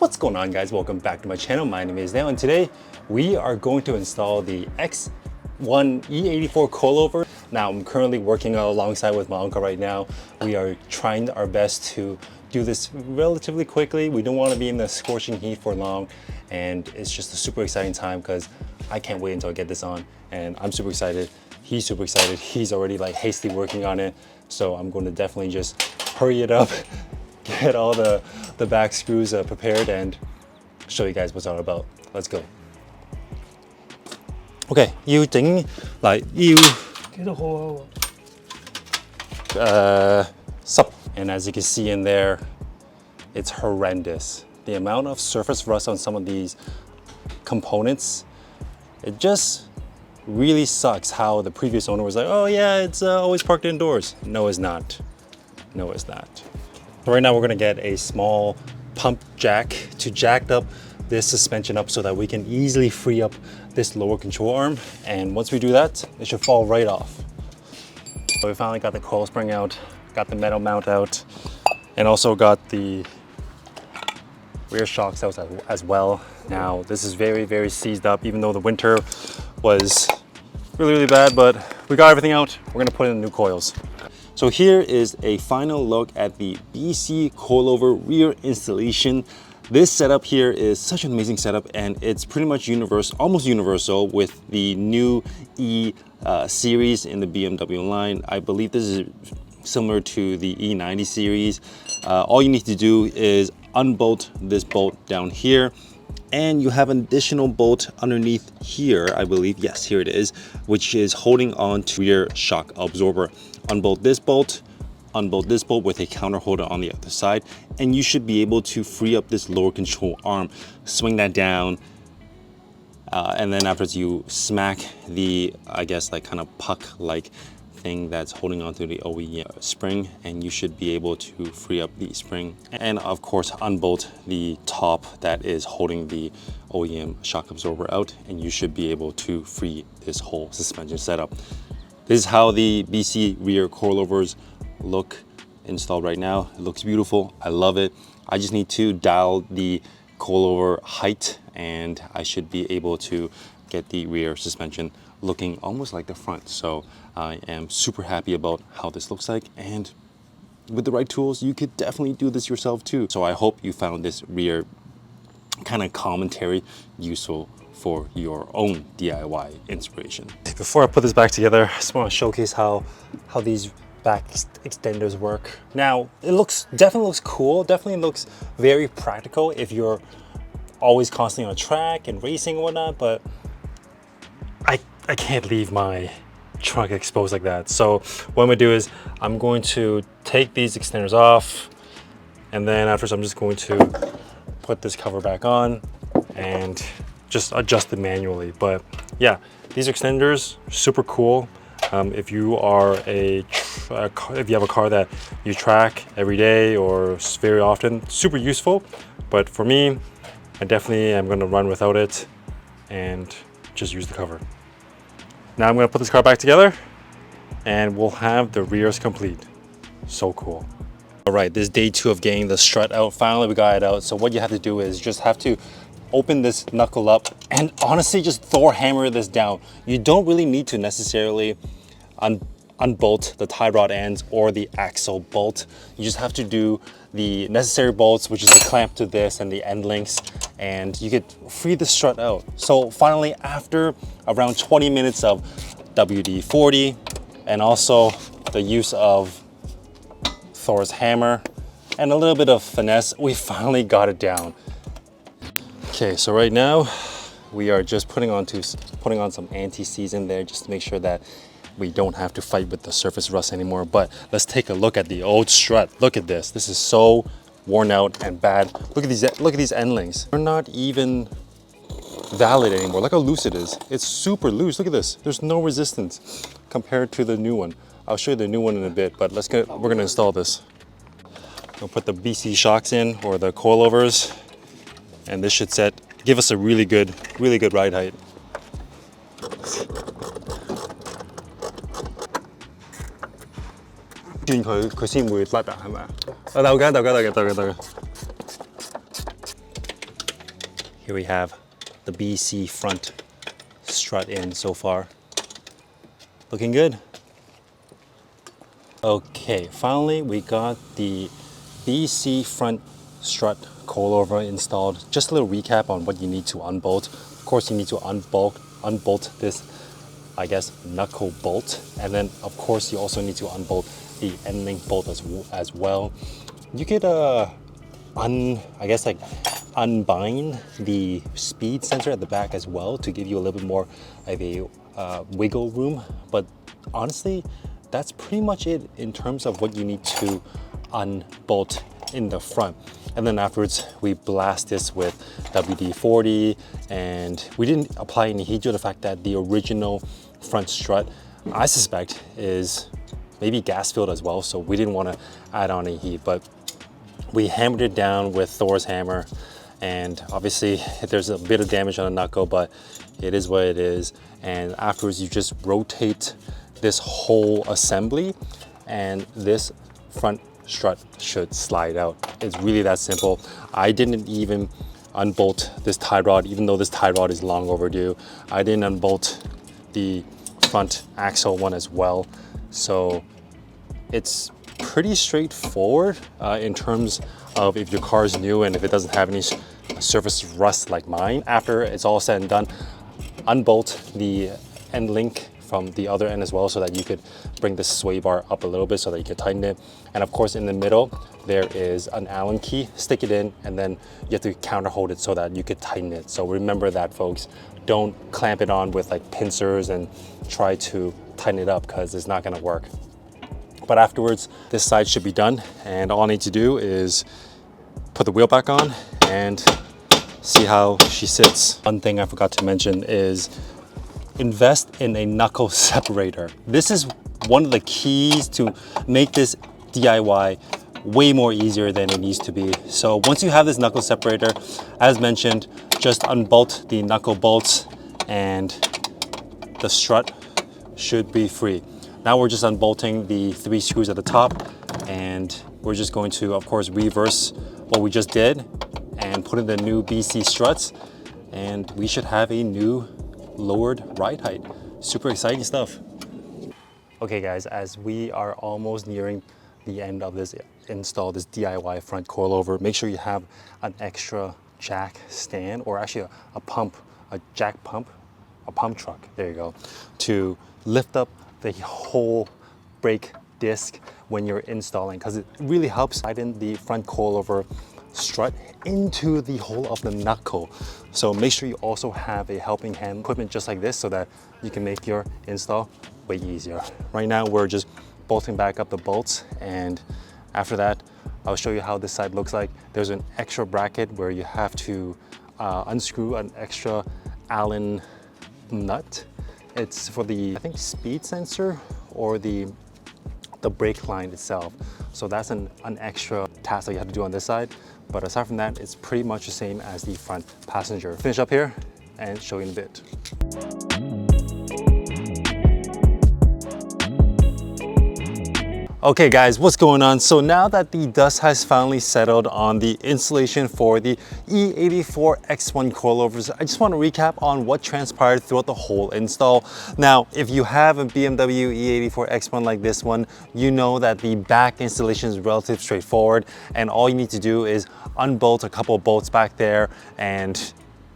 What's going on, guys? Welcome back to my channel. My name is Dale, and today we are going to install the X1 E84 coilover. Now I'm currently working alongside with my uncle right now. We are trying our best to do this relatively quickly. We don't want to be in the scorching heat for long, and it's just a super exciting time because I can't wait until I get this on, and I'm super excited. He's super excited. He's already like hastily working on it, so I'm going to definitely just hurry it up, get all the back screws prepared, and show you guys what's all about. Let's go. Okay, 要整嚟要幾多號10. And as you can see in there, it's horrendous. The amount of surface rust on some of these components, it just really sucks how the previous owner was like, oh yeah, it's always parked indoors. No, it's not. No, it's not. So right now we're gonna get a small pump jack to jack up this suspension up so that we can easily free up this lower control arm. And once we do that, it should fall right off. So we finally got the coil spring out, got the metal mount out, and also got the rear shocks out as well. Now this is very, very seized up, even though the winter was really, really bad, but we got everything out. We're gonna put in new coils. So here is a final look at the BC coilover rear installation. This setup here is such an amazing setup, and it's pretty much universal, almost universal with the new E series in the BMW line. I believe this is similar to the E90 series. All you need to do is unbolt this bolt down here, and you have an additional bolt underneath here, I believe. Yes, here it is, which is holding on to rear shock absorber. Unbolt this bolt with a counter holder on the other side, and you should be able to free up this lower control arm. Swing that down, and then after you smack the, I guess, like kind of puck-like thing that's holding onto the OEM spring, and you should be able to free up the spring. And of course, unbolt the top that is holding the OEM shock absorber out, and you should be able to free this whole suspension setup. This is how the BC rear coilovers look installed right now. It looks beautiful. I love it. I just need to dial the coilover height, and I should be able to get the rear suspension looking almost like the front. So I am super happy about how this looks like, and with the right tools, you could definitely do this yourself too. So I hope you found this rear kind of commentary useful for your own DIY inspiration. Before I put this back together, I just want to showcase how these back extenders work. Now, it definitely looks cool, definitely looks very practical if you're always constantly on a track and racing and whatnot, but I can't leave my trunk exposed like that. So what I'm gonna do is I'm going to take these extenders off, and then afterwards I'm just going to put this cover back on and just adjust it manually. But yeah, these extenders, super cool. If you are if you have a car that you track every day or very often, super useful. But for me, I definitely am going to run without it and just use the cover. Now I'm going to put this car back together, and we'll have the rears complete. So cool. All right, this is day 2 of getting the strut out. Finally, we got it out. So what you have to do is just have to open this knuckle up and honestly just Thor hammer this down. You don't really need to necessarily unbolt the tie rod ends or the axle bolt. You just have to do the necessary bolts, which is the clamp to this and the end links, and you could free the strut out. So finally, after around 20 minutes of WD-40 and also the use of Thor's hammer and a little bit of finesse, we finally got it down. Okay, so right now we are just putting on some anti-seize in there just to make sure that we don't have to fight with the surface rust anymore. But let's take a look at the old strut. Look at this. This is so worn out and bad. Look at these end links. They're not even valid anymore. Look how loose it is. It's super loose. Look at this. There's no resistance compared to the new one. I'll show you the new one in a bit, but we're gonna install this. We'll put the BC shocks in, or the coilovers, and this should give us a really good ride height. Then 佢先會甩啊，係咪啊？得嘅。Here we have the BC front strut in so far. Looking good. Okay, finally we got the BC front strut coilover installed. Just a little recap on what you need to unbolt. Of course, you need to unbolt this, I guess, knuckle bolt, and then of course you also need to unbolt the end link bolt as well. You could unbind the speed sensor at the back as well to give you a little bit more of a wiggle room, but honestly that's pretty much it in terms of what you need to unbolt in the front. And then afterwards we blast this with WD-40, and we didn't apply any heat due to the fact that the original front strut, I suspect, is maybe gas filled as well, so we didn't want to add on any heat, but we hammered it down with Thor's hammer. And obviously there's a bit of damage on the knuckle, but it is what it is. And afterwards you just rotate this whole assembly and this front strut should slide out. It's really that simple. I didn't even unbolt this tie rod, even though this tie rod is long overdue. I didn't unbolt the front axle one as well. So it's pretty straightforward in terms of if your car is new and if it doesn't have any surface rust like mine. After it's all said and done, unbolt the end link from the other end as well, so that you could bring the sway bar up a little bit so that you can tighten it. And of course in the middle there is an Allen key. Stick it in and then you have to counter hold it so that you could tighten it. So remember that, folks. Don't clamp it on with like pincers and try to tighten it up, because it's not going to work. But afterwards this side should be done, and all I need to do is put the wheel back on and see how she sits. One thing I forgot to mention is invest in a knuckle separator. This is one of the keys to make this DIY way more easier than it needs to be. So once you have this knuckle separator, as mentioned, just unbolt the knuckle bolts and the strut should be free. Now we're just unbolting the 3 screws at the top, and we're just going to, of course, reverse what we just did and put in the new BC struts, and we should have a new lowered ride height. Super exciting stuff. Okay guys, as we are almost nearing the end of this install, this DIY front coilover, make sure you have an extra jack stand, or actually a pump, a jack pump, a pump truck, there you go, to lift up the whole brake disc when you're installing, because it really helps tighten the front coilover strut into the hole of the knuckle. So make sure you also have a helping hand equipment just like this so that you can make your install way easier. Right now we're just bolting back up the bolts, and after that I'll show you how this side looks like. There's an extra bracket where you have to unscrew an extra Allen nut. It's for the, I think, speed sensor or the brake line itself. So that's an extra task that you have to do on this side. But aside from that, it's pretty much the same as the front passenger. Finish up here and show you in a bit. Okay guys, what's going on? So now that the dust has finally settled on the installation for the E84 X1 coilovers, I just want to recap on what transpired throughout the whole install. Now, if you have a BMW E84 X1 like this one, you know that the back installation is relatively straightforward, and all you need to do is unbolt a couple of bolts back there and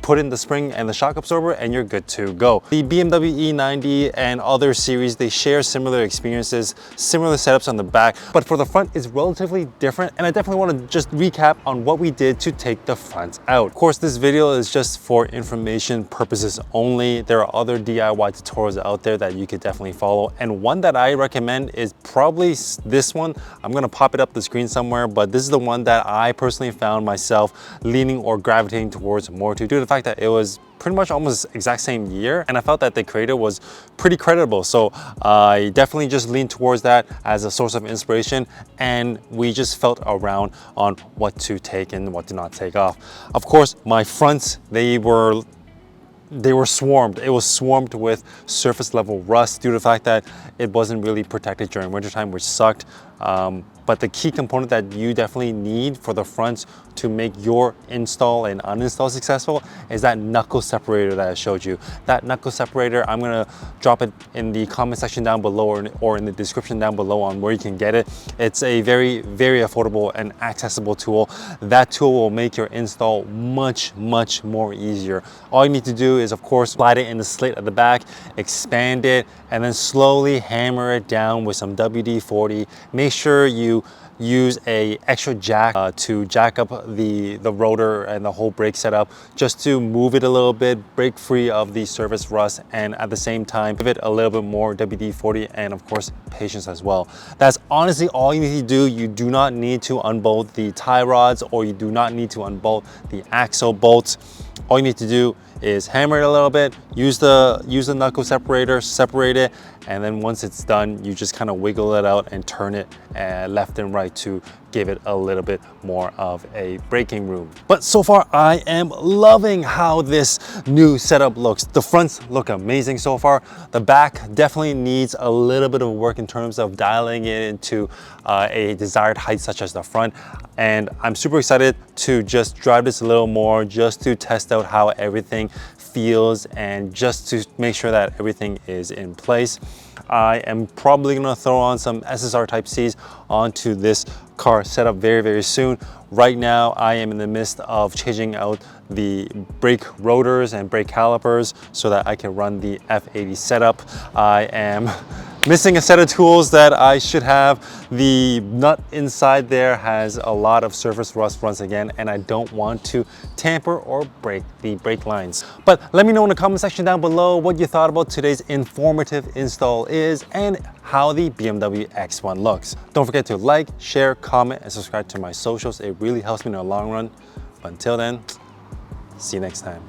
put in the spring and the shock absorber, and you're good to go. The BMW E90 and other series, they share similar experiences, similar setups on the back, but for the front it's relatively different, and I definitely want to just recap on what we did to take the front out. Of course, this video is just for information purposes only. There are other DIY tutorials out there that you could definitely follow, and one that I recommend is probably this one. I'm gonna pop it up the screen somewhere, but this is the one that I personally found myself leaning or gravitating towards more to, due to the fact that it was pretty much almost exact same year, and I felt that the creator was pretty credible. So I definitely just leaned towards that as a source of inspiration, and we just felt around on what to take and what to not take off. Of course, my fronts, they were swarmed. It was swarmed with surface level rust due to the fact that it wasn't really protected during wintertime, which sucked. But the key component that you definitely need for the front to make your install and uninstall successful is that knuckle separator that I showed you. That knuckle separator, I'm gonna drop it in the comment section down below or in the description down below on where you can get it. It's a very, very affordable and accessible tool. That tool will make your install much, much more easier. All you need to do is, of course, slide it in the slit at the back, expand it, and then slowly hammer it down with some WD-40. Make sure you use a extra jack to jack up the rotor and the whole brake setup, just to move it a little bit, break free of the surface rust, and at the same time give it a little bit more WD-40 and of course patience as well. That's honestly all you need to do. You do not need to unbolt the tie rods, or you do not need to unbolt the axle bolts. All you need to do is hammer it a little bit, use the knuckle separator, separate it, and then once it's done, you just kind of wiggle it out and turn it left and right to give it a little bit more of a braking room. But so far, I am loving how this new setup looks. The fronts look amazing so far. The back definitely needs a little bit of work in terms of dialing it into a desired height such as the front. And I'm super excited to just drive this a little more, just to test out how everything feels and just to make sure that everything is in place. I am probably gonna throw on some SSR Type Cs onto this car setup very, very soon. Right now, I am in the midst of changing out the brake rotors and brake calipers so that I can run the F80 setup. I am missing a set of tools that I should have. The nut inside there has a lot of surface rust once again, and I don't want to tamper or break the brake lines. But let me know in the comment section down below what you thought about today's informative install is and how the BMW X1 looks. Don't forget to like, share, comment, and subscribe to my socials. It really helps me in the long run. But until then, see you next time.